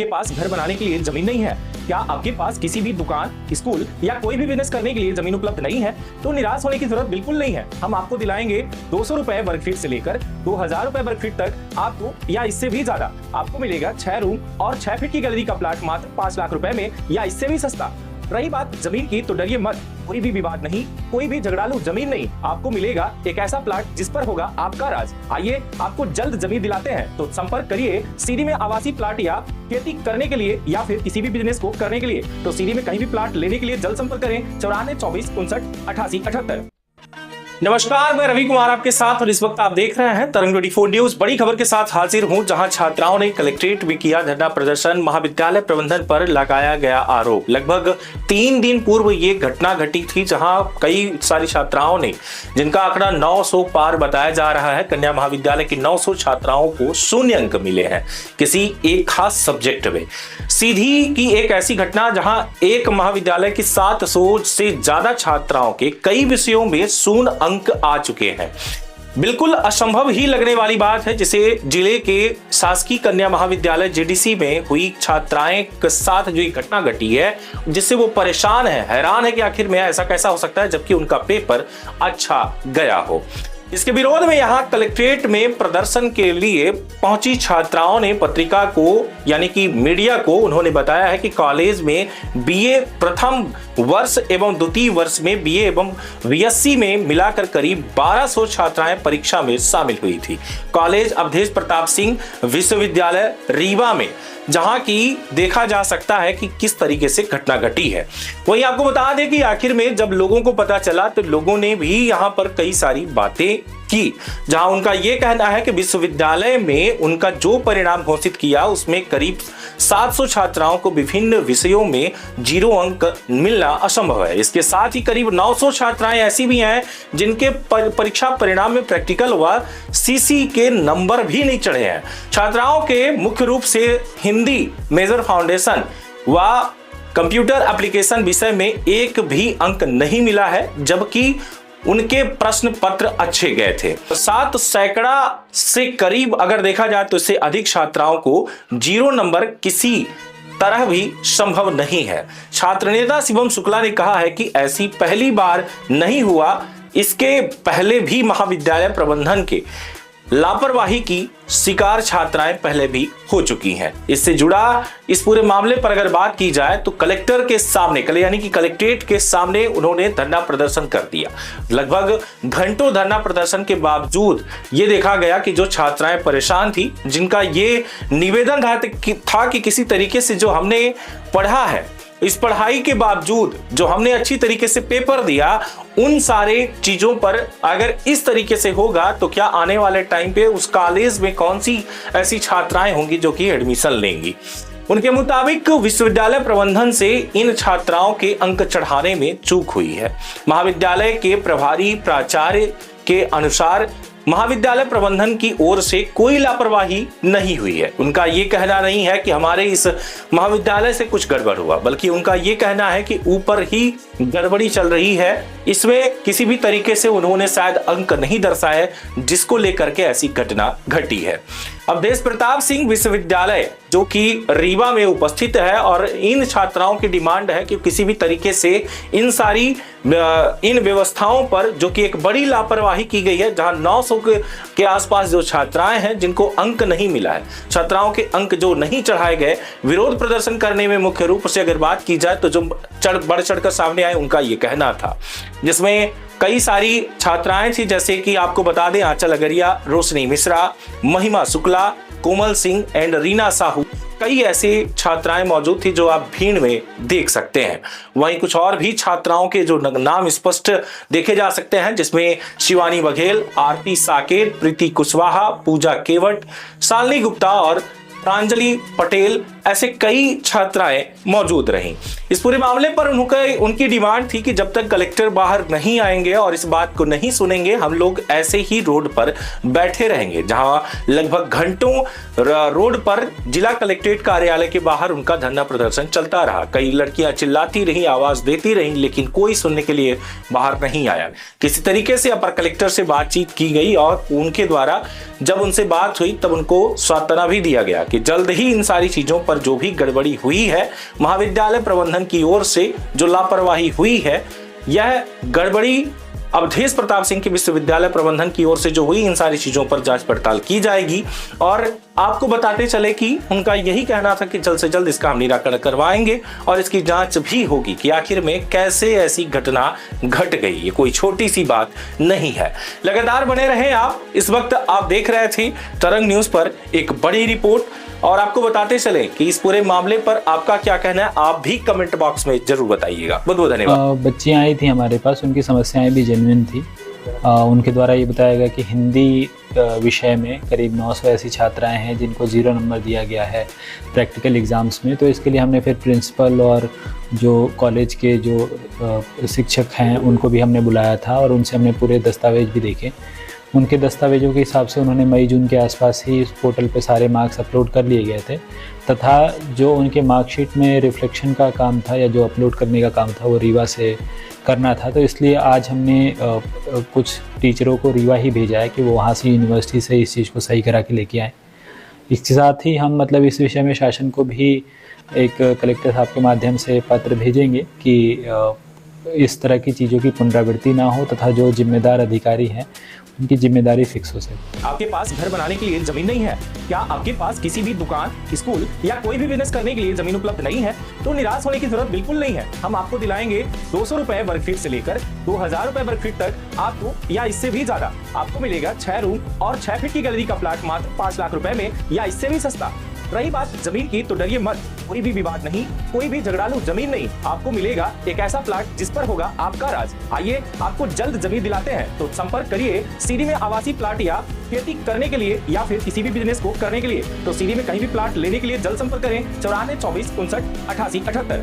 आपके पास घर बनाने के लिए जमीन नहीं है? क्या आपके पास किसी भी दुकान, स्कूल या कोई भी बिजनेस करने के लिए जमीन उपलब्ध नहीं है? तो निराश होने की जरूरत बिल्कुल नहीं है। हम आपको दिलाएंगे 200 रुपए वर्ग फीट से लेकर 2000 रुपए वर्ग फीट तक आपको, या इससे भी ज्यादा आपको मिलेगा 6 रूम और 6 फीट की गैलरी का प्लाट मात्र 5 लाख रुपए में, या इससे भी सस्ता। रही बात जमीन की, तो डरिए मत, कोई भी विवाद नहीं, कोई भी झगड़ालू जमीन नहीं। आपको मिलेगा एक ऐसा प्लाट जिस पर होगा आपका राज। आइए आपको जल्द जमीन दिलाते हैं। तो संपर्क करिए सीडी में आवासीय प्लाट या खेती करने के लिए या फिर किसी भी बिजनेस को करने के लिए। तो सीडी में कहीं भी प्लाट लेने के लिए जल्द संपर्क करें 94 24 59 88 78। नमस्कार, मैं रवि कुमार आपके साथ और इस वक्त आप देख रहे हैं तरंग 24 न्यूज। बड़ी खबर के साथ हाजिर हूं, जहां छात्राओं ने कलेक्ट्रेट में किया धरना प्रदर्शन। महाविद्यालय प्रबंधन पर लगाया गया आरोप। लगभग 3 दिन पूर्व ये घटना घटी थी, जहां कई सारी छात्राओं ने, जिनका आंकड़ा 900 पार बताया जा रहा है, कन्या महाविद्यालय की 900 छात्राओं को 0 अंक मिले हैं किसी एक खास सब्जेक्ट में। सीधी की एक ऐसी घटना जहां एक महाविद्यालय की 700 से ज्यादा छात्राओं के कई विषयों में 0 अंक आ चुके हैं। बिल्कुल असंभव ही लगने वाली बात है, जिसे जिले के शासकीय कन्या महाविद्यालय जेडीसी में हुई छात्राएं के साथ जो घटना घटी है, जिससे वो परेशान है, हैरान है कि आखिर में ऐसा कैसा हो सकता है जबकि उनका पेपर अच्छा गया हो। इसके विरोध में यहां कलेक्ट्रेट में प्रदर्शन के लिए पहुंची छात्राओं ने पत्रिका को, यानी कि मीडिया को, उन्होंने बताया है कि कॉलेज में बीए प्रथम वर्ष एवं द्वितीय वर्ष में बीए एवं बीएससी में मिलाकर करीब 1200 छात्राएं परीक्षा में शामिल हुई थी। कॉलेज अवधेश प्रताप सिंह विश्वविद्यालय रीवा में, जहां की देखा जा सकता है कि किस तरीके से घटना घटी है। वहीं आपको बता दें कि आखिर में जब लोगों को पता चला तो लोगों ने भी यहां पर कई सारी बातें की, जहां उनका यह कहना है कि विश्वविद्यालय में उनका जो परिणाम घोषित किया उसमें करीब 700 छात्राओं को विभिन्न विषयों में 0 अंक मिलना असंभव है। इसके साथ ही करीब 900 छात्राएं ऐसी भी हैं जिनके परीक्षा परिणाम में प्रैक्टिकल व सीसी के नंबर भी नहीं चढ़े हैं। छात्राओं के मुख्य रूप से हिंदी मेजर फाउंडेशन व कंप्यूटर एप्लीकेशन विषय में एक भी अंक नहीं मिला है, जबकि उनके प्रश्न पत्र अच्छे गए थे। 7 सैकड़ा से करीब अगर देखा जाए तो इससे अधिक छात्राओं को 0 नंबर किसी तरह भी संभव नहीं है। छात्र नेता शिवम शुक्ला ने कहा है कि ऐसी पहली बार नहीं हुआ, इसके पहले भी महाविद्यालय प्रबंधन के लापरवाही की शिकार छात्राएं पहले भी हो चुकी हैं। इससे जुड़ा इस पूरे मामले पर अगर बात की जाए तो कलेक्टर के सामने, यानी कि कलेक्ट्रेट के सामने उन्होंने धरना प्रदर्शन कर दिया। लगभग घंटों धरना प्रदर्शन के बावजूद ये देखा गया कि जो छात्राएं परेशान थी, जिनका ये निवेदन था कि किसी तरीके से जो हमने पढ़ा है, इस पढ़ाई के बावजूद जो हमने अच्छी तरीके से पेपर दिया, उन सारे चीजों पर अगर इस तरीके से होगा तो क्या आने वाले टाइम पे उस कॉलेज में कौन सी ऐसी छात्राएं होंगी जो कि एडमिशन लेंगी। उनके मुताबिक विश्वविद्यालय प्रबंधन से इन छात्राओं के अंक चढ़ाने में चूक हुई है। महाविद्यालय के प्रभारी प्राचार्य के अनुसार महाविद्यालय प्रबंधन की ओर से कोई लापरवाही नहीं हुई है। उनका ये कहना नहीं है कि हमारे इस महाविद्यालय से कुछ गड़बड़ हुआ, बल्कि उनका ये कहना है कि ऊपर ही गड़बड़ी चल रही है। इसमें किसी भी तरीके से उन्होंने शायद अंक नहीं दर्शाए, जिसको लेकर के ऐसी घटना घटी है। अवधेश प्रताप सिंह विश्वविद्यालय जो कि रीवा में उपस्थित है, और इन छात्राओं की डिमांड है कि किसी भी तरीके से इन व्यवस्थाओं पर, जो कि एक बड़ी लापरवाही की गई है, जहां 900 के आसपास जो छात्राएं हैं जिनको अंक नहीं मिला है, छात्राओं के अंक जो नहीं चढ़ाए गए, विरोध प्रदर्शन करने में मुख्य रूप से अगर बात की जाए तो जो बढ़ चढ़कर सामने आए उनका ये कहना था, जिसमें कई सारी छात्राएं थी, जैसे कि आपको बता दें आंचल अगरिया, रोशनी मिश्रा, महिमा शुक्ला, कोमल सिंह एंड रीना साहू, कई ऐसे छात्राएं मौजूद थी जो आप भीड़ में देख सकते हैं। वहीं कुछ और भी छात्राओं के जो नाम स्पष्ट देखे जा सकते हैं, जिसमें शिवानी बघेल, आरती साकेत, प्रीति कुशवाहा, पूजा केवट, शालिनी गुप्ता और प्रांजलि पटेल, ऐसे कई छात्राएं मौजूद रहीं। इस पूरे मामले पर उनकी डिमांड थी कि जब तक कलेक्टर बाहर नहीं आएंगे और इस बात को नहीं सुनेंगे, हम लोग ऐसे ही रोड पर बैठे रहेंगे। जहां लगभग घंटों रोड पर जिला कलेक्ट्रेट कार्यालय के बाहर उनका धरना प्रदर्शन चलता रहा। कई लड़कियां चिल्लाती रहीं, आवाज देती रहीं, लेकिन कोई सुनने के लिए बाहर नहीं आया। किसी तरीके से अपर कलेक्टर से बातचीत की गई और उनके द्वारा जब उनसे बात हुई तब उनको सांत्वना भी दिया गया कि जल्द ही इन सारी चीजों पर जो भी गड़बड़ी हुई है, महाविद्यालय प्रबंधन की ओर से जो लापरवाही हुई है, यह गड़बड़ी अवधेश प्रताप सिंह के विश्वविद्यालय प्रबंधन की ओर से जो हुई, इन सारी चीजों पर जांच पड़ताल की जाएगी। और आपको बताते चले कि उनका यही कहना था कि जल्द से जल्द इसका हम निराकरण करवाएंगे और इसकी जांच भी होगी कि आखिर में कैसे ऐसी घटना घट गई। ये कोई छोटी सी बात नहीं है। लगातार बने रहे आप। इस वक्त आप देख रहे थे तरंग न्यूज पर एक बड़ी रिपोर्ट, और आपको बताते चले कि इस पूरे मामले पर आपका क्या कहना है, आप भी कमेंट बॉक्स में जरूर बताइएगा। बहुत बहुत धन्यवाद। बच्चियाँ आई थी हमारे पास, उनकी समस्याएं भी जेन्युइन थी। उनके द्वारा ये बताया गया कि हिंदी विषय में करीब 900 ऐसी छात्राएं हैं जिनको 0 नंबर दिया गया है प्रैक्टिकल एग्ज़ाम्स में। तो इसके लिए हमने फिर प्रिंसिपल और जो कॉलेज के जो शिक्षक हैं उनको भी हमने बुलाया था और उनसे हमने पूरे दस्तावेज भी देखे। उनके दस्तावेजों के हिसाब से उन्होंने मई जून के आसपास ही इस पोर्टल पे सारे मार्क्स अपलोड कर लिए गए थे, तथा जो उनके मार्कशीट में रिफ्लेक्शन का काम था या जो अपलोड करने का काम था वो रीवा से करना था। तो इसलिए आज हमने कुछ टीचरों को रीवा ही भेजा है कि वो वहाँ से यूनिवर्सिटी से इस चीज़ को सही करा के लेके आएँ। इसके साथ ही हम मतलब इस विषय में शासन को भी एक कलेक्टर साहब के माध्यम से पत्र भेजेंगे कि इस तरह की चीज़ों की पुनरावृत्ति ना हो, तथा जो जिम्मेदार अधिकारी हैं उनकी जिम्मेदारी फिक्स हो सके। आपके पास घर बनाने के लिए जमीन नहीं है? क्या आपके पास किसी भी दुकान, स्कूल या कोई भी बिजनेस करने के लिए जमीन उपलब्ध नहीं है? तो निराश होने की जरूरत बिल्कुल नहीं है। हम आपको दिलाएंगे 200 रुपए वर्ग फीट से लेकर 2000 रुपए वर्ग फीट तक आपको, या इससे भी ज्यादा आपको मिलेगा 6 रूम और 6 फीट की गैलरी का प्लाट मात्र 5 लाख रुपए में, या इससे भी सस्ता। रही बात जमीन की, तो डरिए मत, कोई भी विवाद नहीं, कोई भी झगड़ालू जमीन नहीं। आपको मिलेगा एक ऐसा प्लाट जिस पर होगा आपका राज। आइए आपको जल्द जमीन दिलाते हैं। तो संपर्क करिए सीडी में आवासीय प्लाट या खेती करने के लिए या फिर किसी भी बिजनेस को करने के लिए। तो सीडी में कहीं भी प्लाट लेने के लिए जल्द संपर्क करें 94 24 59 88 78।